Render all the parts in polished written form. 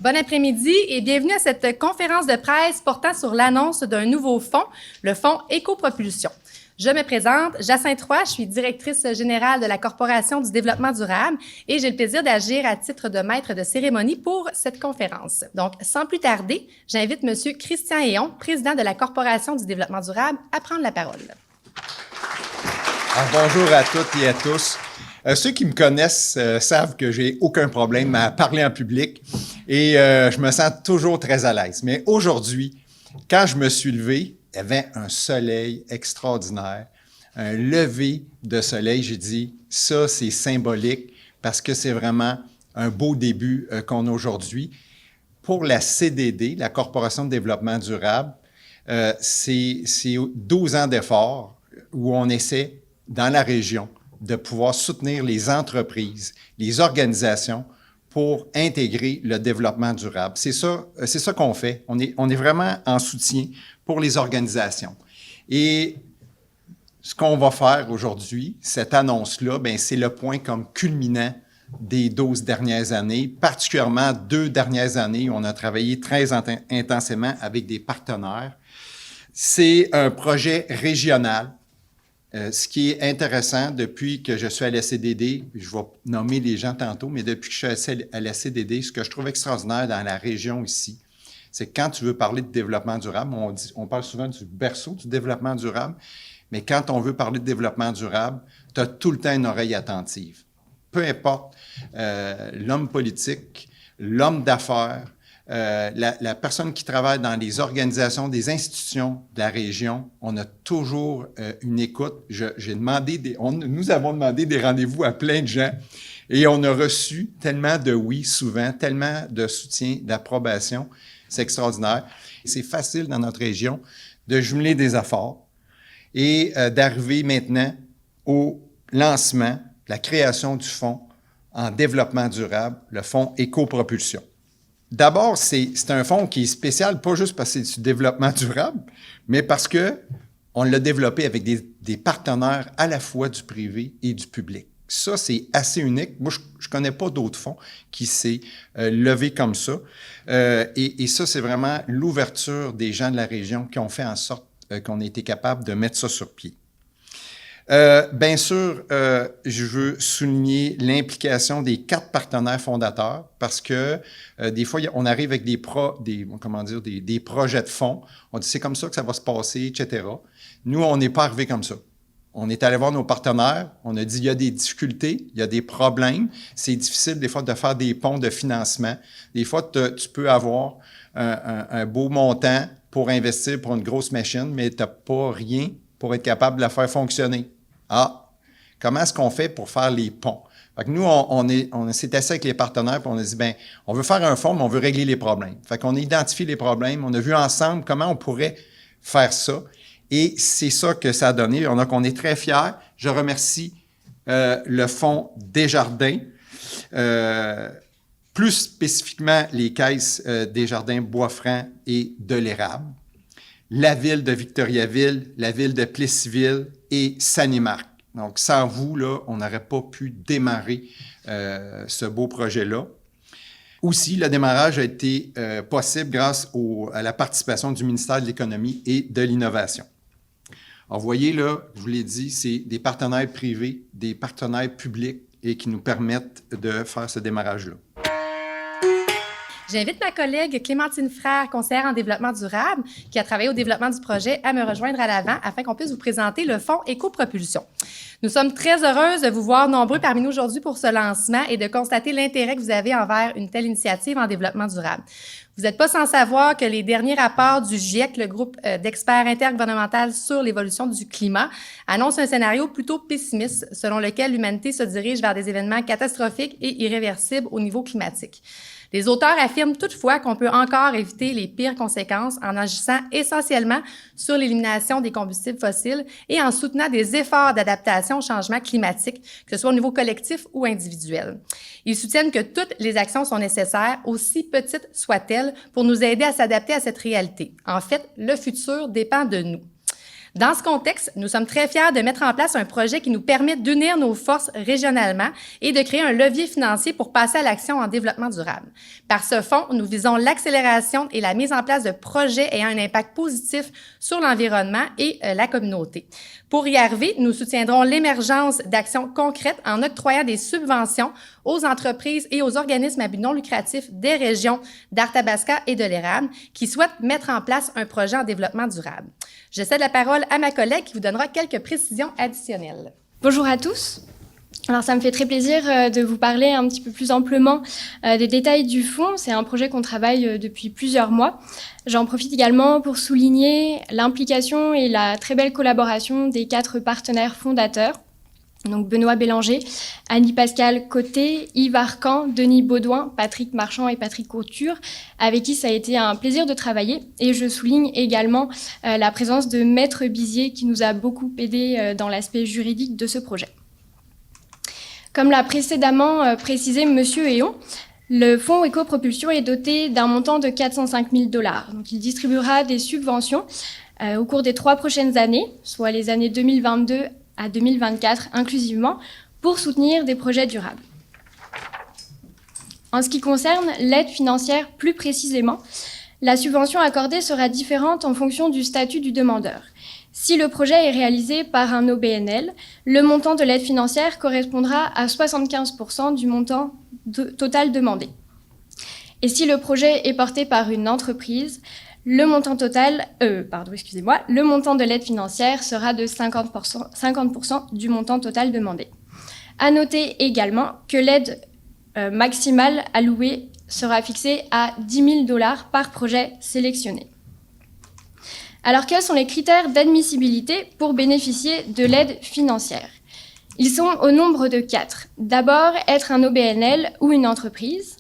Bon après-midi et bienvenue à cette conférence de presse portant sur l'annonce d'un nouveau fonds, le fonds Écopropulsion. Je me présente, Jacinthe Roy, je suis directrice générale de la Corporation du développement durable et j'ai le plaisir d'agir à titre de maître de cérémonie pour cette conférence. Donc, sans plus tarder, j'invite M. Christian Héon, président de la Corporation du développement durable, à prendre la parole. Bonjour à toutes et à tous. Ceux qui me connaissent savent que j'ai aucun problème à parler en public et je me sens toujours très à l'aise. Mais aujourd'hui, quand je me suis levé, il y avait un soleil extraordinaire, un lever de soleil. J'ai dit, ça, c'est symbolique parce que c'est vraiment un beau début qu'on a aujourd'hui. Pour la CDD, la Corporation de développement durable, c'est 12 ans d'efforts où on essaie, dans la région, de pouvoir soutenir les entreprises, les organisations pour intégrer le développement durable. C'est ça qu'on fait. On est vraiment en soutien pour les organisations. Et ce qu'on va faire aujourd'hui, cette annonce-là, bien, c'est le point comme culminant des 12 dernières années, particulièrement 2 dernières années où on a travaillé très intensément avec des partenaires. C'est un projet régional. Ce qui est intéressant, depuis que je suis à la CDD, je vais nommer les gens tantôt, mais depuis que je suis à la CDD, ce que je trouve extraordinaire dans la région ici, c'est que quand tu veux parler de développement durable, on parle souvent du berceau du développement durable, mais quand on veut parler de développement durable, tu as tout le temps une oreille attentive. Peu importe l'homme politique, l'homme d'affaires, la personne qui travaille dans les organisations, des institutions de la région, on a toujours une écoute. Nous avons demandé des rendez-vous à plein de gens et on a reçu tellement de oui souvent, tellement de soutien, d'approbation. C'est extraordinaire. C'est facile dans notre région de jumeler des efforts et d'arriver maintenant au lancement, la création du fonds en développement durable, le fonds Écopropulsion. D'abord, c'est un fonds qui est spécial, pas juste parce que c'est du développement durable, mais parce que on l'a développé avec des partenaires à la fois du privé et du public. Ça, c'est assez unique. Moi, je connais pas d'autres fonds qui s'est levé comme ça. Et ça, c'est vraiment l'ouverture des gens de la région qui ont fait en sorte qu'on ait été capable de mettre ça sur pied. Bien sûr, je veux souligner l'implication des 4 partenaires fondateurs parce que des fois, on arrive avec des projets de fonds. On dit c'est comme ça que ça va se passer, etc. Nous, on n'est pas arrivé comme ça. On est allé voir nos partenaires. On a dit il y a des difficultés, il y a des problèmes. C'est difficile des fois de faire des ponts de financement. Des fois, tu peux avoir un beau montant pour investir pour une grosse machine, mais tu n'as pas rien pour être capable de la faire fonctionner. Ah, comment est-ce qu'on fait pour faire les ponts? Fait que nous, on s'est assis avec les partenaires et on a dit, bien, on veut faire un fonds, mais on veut régler les problèmes. Fait qu'on a identifié les problèmes, on a vu ensemble comment on pourrait faire ça. Et c'est ça que ça a donné. On est très fiers. Je remercie le fonds Desjardins, plus spécifiquement les caisses Desjardins Bois-Franc et de l'Érable, la ville de Victoriaville, la ville de Plessisville et Sanimark. Donc, sans vous, là, on n'aurait pas pu démarrer ce beau projet-là. Aussi, le démarrage a été possible grâce à la participation du ministère de l'Économie et de l'Innovation. Alors, vous voyez, là, je vous l'ai dit, c'est des partenaires privés, des partenaires publics et qui nous permettent de faire ce démarrage-là. J'invite ma collègue Clémentine Frère, conseillère en développement durable, qui a travaillé au développement du projet, à me rejoindre à l'avant afin qu'on puisse vous présenter le fonds Écopropulsion. Nous sommes très heureuses de vous voir nombreux parmi nous aujourd'hui pour ce lancement et de constater l'intérêt que vous avez envers une telle initiative en développement durable. Vous n'êtes pas sans savoir que les derniers rapports du GIEC, le groupe d'experts intergouvernemental sur l'évolution du climat, annoncent un scénario plutôt pessimiste selon lequel l'humanité se dirige vers des événements catastrophiques et irréversibles au niveau climatique. Les auteurs affirment toutefois qu'on peut encore éviter les pires conséquences en agissant essentiellement sur l'élimination des combustibles fossiles et en soutenant des efforts d'adaptation au changement climatique, que ce soit au niveau collectif ou individuel. Ils soutiennent que toutes les actions sont nécessaires, aussi petites soient-elles, pour nous aider à s'adapter à cette réalité. En fait, le futur dépend de nous. Dans ce contexte, nous sommes très fiers de mettre en place un projet qui nous permet d'unir nos forces régionalement et de créer un levier financier pour passer à l'action en développement durable. Par ce fonds, nous visons l'accélération et la mise en place de projets ayant un impact positif sur l'environnement et la communauté. Pour y arriver, nous soutiendrons l'émergence d'actions concrètes en octroyant des subventions aux entreprises et aux organismes à but non lucratif des régions d'Arthabasca et de l'Érable qui souhaitent mettre en place un projet en développement durable. Je cède la parole à ma collègue qui vous donnera quelques précisions additionnelles. Bonjour à tous. Alors, ça me fait très plaisir de vous parler un petit peu plus amplement des détails du fonds. C'est un projet qu'on travaille depuis plusieurs mois. J'en profite également pour souligner l'implication et la très belle collaboration des 4 partenaires fondateurs. Donc Benoît Bélanger, Annie-Pascale Côté, Yves Arcan, Denis Baudouin, Patrick Marchand et Patrick Couture, avec qui ça a été un plaisir de travailler. Et je souligne également la présence de Maître Bizier qui nous a beaucoup aidé dans l'aspect juridique de ce projet. Comme l'a précédemment précisé Monsieur Héon, le fonds Éco-Propulsion est doté d'un montant de 405 000 $. Donc il distribuera des subventions au cours des 3 prochaines années, soit les années 2022 à 2024 inclusivement, pour soutenir des projets durables. En ce qui concerne l'aide financière plus précisément, la subvention accordée sera différente en fonction du statut du demandeur. Si le projet est réalisé par un OBNL, le montant de l'aide financière correspondra à 75% du montant total demandé. Et si le projet est porté par une entreprise, le montant de l'aide financière sera de 50% du montant total demandé. À noter également que l'aide maximale allouée sera fixée à 10 000 $ par projet sélectionné. Alors, quels sont les critères d'admissibilité pour bénéficier de l'aide financière ? Ils sont au nombre de 4. D'abord, être un OBNL ou une entreprise.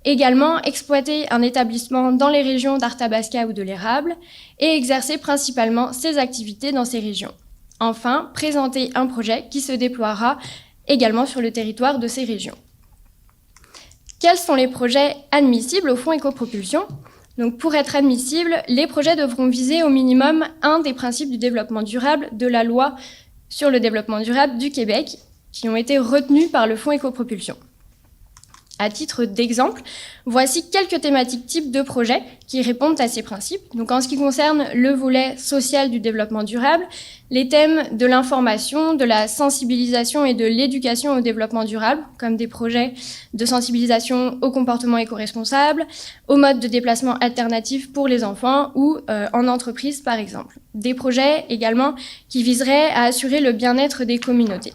Également, exploiter un établissement dans les régions d'Arthabasca ou de l'Érable et exercer principalement ses activités dans ces régions. Enfin, présenter un projet qui se déploiera également sur le territoire de ces régions. Quels sont les projets admissibles au fonds Éco-Propulsion ? Donc, pour être admissibles, les projets devront viser au minimum un des principes du développement durable de la loi sur le développement durable du Québec qui ont été retenus par le fonds Éco-Propulsion. À titre d'exemple, voici quelques thématiques types de projets qui répondent à ces principes. Donc, en ce qui concerne le volet social du développement durable, les thèmes de l'information, de la sensibilisation et de l'éducation au développement durable, comme des projets de sensibilisation au comportement éco-responsable, aux modes de déplacement alternatifs pour les enfants ou en entreprise, par exemple. Des projets également qui viseraient à assurer le bien-être des communautés.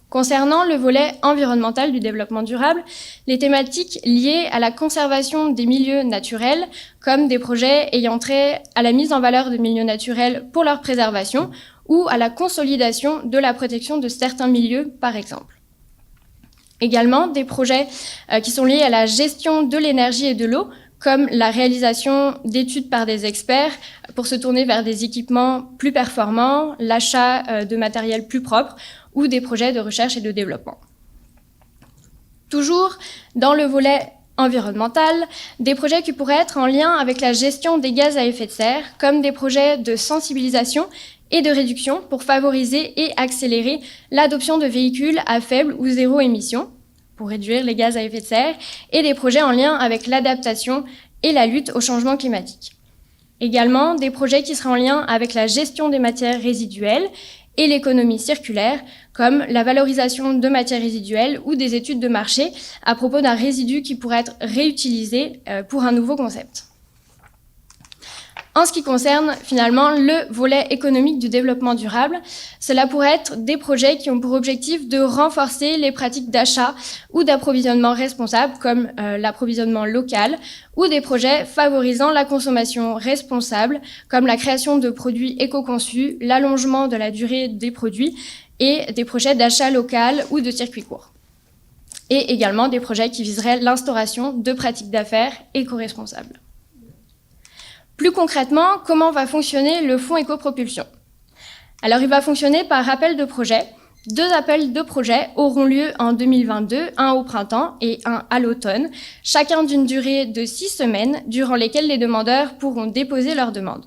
Concernant le volet environnemental du développement durable, les thématiques liées à la conservation des milieux naturels, comme des projets ayant trait à la mise en valeur de milieux naturels pour leur préservation ou à la consolidation de la protection de certains milieux, par exemple. Également, des projets qui sont liés à la gestion de l'énergie et de l'eau, comme la réalisation d'études par des experts pour se tourner vers des équipements plus performants, l'achat de matériel plus propre ou des projets de recherche et de développement. Toujours dans le volet environnemental, des projets qui pourraient être en lien avec la gestion des gaz à effet de serre, comme des projets de sensibilisation et de réduction pour favoriser et accélérer l'adoption de véhicules à faible ou zéro émission, pour réduire les gaz à effet de serre, et des projets en lien avec l'adaptation et la lutte au changement climatique. Également, des projets qui seraient en lien avec la gestion des matières résiduelles et l'économie circulaire, comme la valorisation de matières résiduelles ou des études de marché à propos d'un résidu qui pourrait être réutilisé pour un nouveau concept. En ce qui concerne finalement le volet économique du développement durable, cela pourrait être des projets qui ont pour objectif de renforcer les pratiques d'achat ou d'approvisionnement responsable, comme l'approvisionnement local, ou des projets favorisant la consommation responsable, comme la création de produits éco-conçus, l'allongement de la durée des produits et des projets d'achat local ou de circuits courts. Et également des projets qui viseraient l'instauration de pratiques d'affaires éco-responsables. Plus concrètement, comment va fonctionner le fonds éco-propulsion? Alors, il va fonctionner par appel de projet. 2 appels de projet auront lieu en 2022, un au printemps et un à l'automne, chacun d'une durée de 6 semaines, durant lesquelles les demandeurs pourront déposer leurs demandes.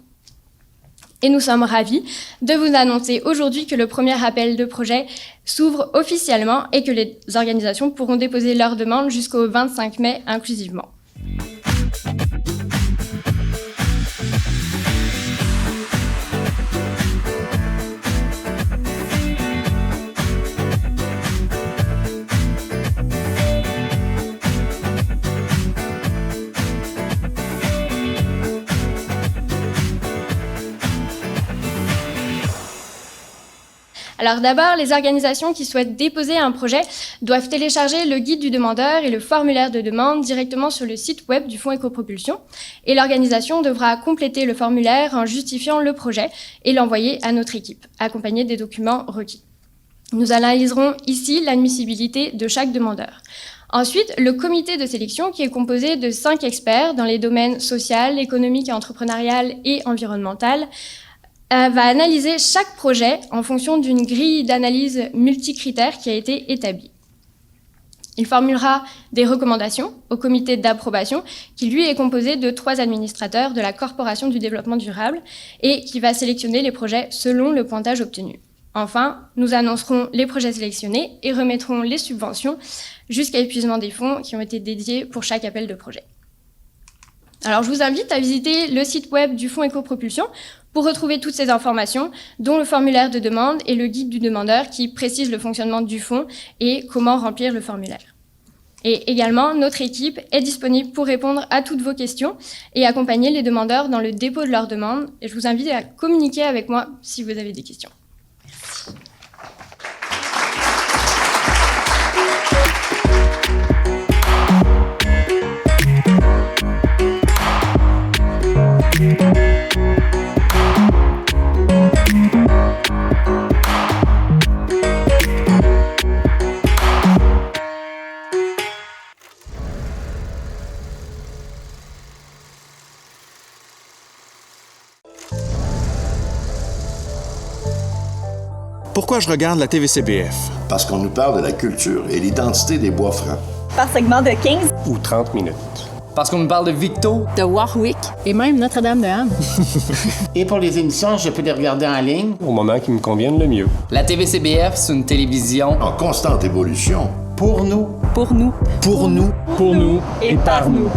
Et nous sommes ravis de vous annoncer aujourd'hui que le premier appel de projet s'ouvre officiellement et que les organisations pourront déposer leurs demandes jusqu'au 25 mai inclusivement. Alors d'abord, les organisations qui souhaitent déposer un projet doivent télécharger le guide du demandeur et le formulaire de demande directement sur le site web du Fonds éco-propulsion. Et l'organisation devra compléter le formulaire en justifiant le projet et l'envoyer à notre équipe, accompagné des documents requis. Nous analyserons ici l'admissibilité de chaque demandeur. Ensuite, le comité de sélection, qui est composé de 5 experts dans les domaines social, économique et entrepreneurial et environnemental, va analyser chaque projet en fonction d'une grille d'analyse multicritères qui a été établie. Il formulera des recommandations au comité d'approbation qui, lui, est composé de 3 administrateurs de la Corporation du développement durable et qui va sélectionner les projets selon le pointage obtenu. Enfin, nous annoncerons les projets sélectionnés et remettrons les subventions jusqu'à épuisement des fonds qui ont été dédiés pour chaque appel de projet. Alors, je vous invite à visiter le site web du Fonds éco-propulsion pour retrouver toutes ces informations, dont le formulaire de demande et le guide du demandeur qui précise le fonctionnement du fonds et comment remplir le formulaire. Et également, notre équipe est disponible pour répondre à toutes vos questions et accompagner les demandeurs dans le dépôt de leurs demandes. Et je vous invite à communiquer avec moi si vous avez des questions. Pourquoi je regarde la TVCBF? Parce qu'on nous parle de la culture et l'identité des Bois-Francs. Par segment de 15 ou 30 minutes. Parce qu'on nous parle de Victo, de Warwick et même Notre-Dame-de-Anne. Et pour les émissions, je peux les regarder en ligne au moment qui me convienne le mieux. La TVCBF, c'est une télévision en constante évolution. Pour nous. Pour nous. Pour nous. Pour nous. Et par nous.